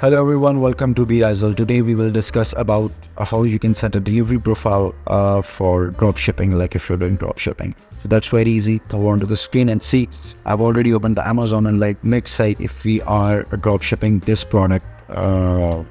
Hello everyone, welcome to Be. Today we will discuss about how you can set a delivery profile for dropshipping, like if you're doing dropshipping. So that's very easy. Go onto the screen and see. I've already opened the Amazon, and like next site, if we are dropshipping this product, so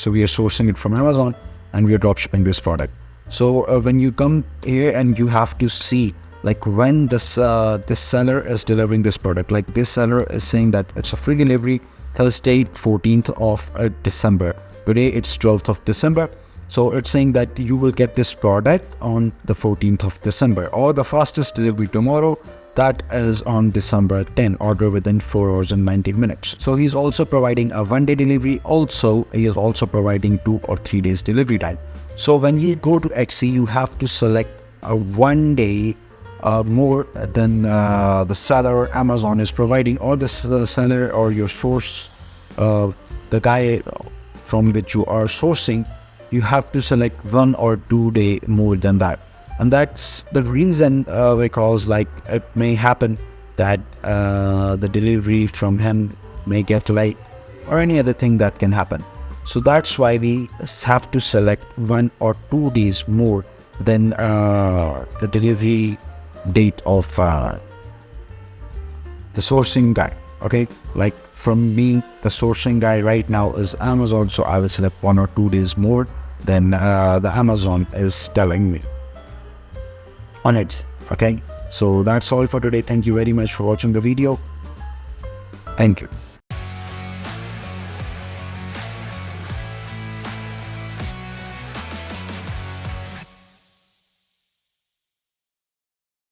we are sourcing it from Amazon and we are dropshipping this product. So when you come here and you have to see like when this seller is delivering this product. Like this seller is saying that it's a free delivery Thursday 14th of December. Today it's 12th of December. So it's saying that you will get this product on the 14th of December, or the fastest delivery tomorrow, that is on December 10, order within 4 hours and 90 minutes. So he's also providing a 1-day delivery. Also, he is also providing 2 or 3 days delivery time. So when you go to Etsy, you have to select a 1 day more than the seller Amazon is providing, or the seller or your source, the guy from which you are sourcing. You have to select 1 or 2 day more than that. And that's the reason because like it may happen that the delivery from him may get late, or any other thing that can happen. So that's why we have to select 1 or 2 days more than the delivery date of the sourcing guy. Okay, like from me, the sourcing guy right now is Amazon, so I will select 1 or 2 days more than the Amazon is telling me on it. Okay, so that's all for today. Thank you very much for watching the video. Thank you.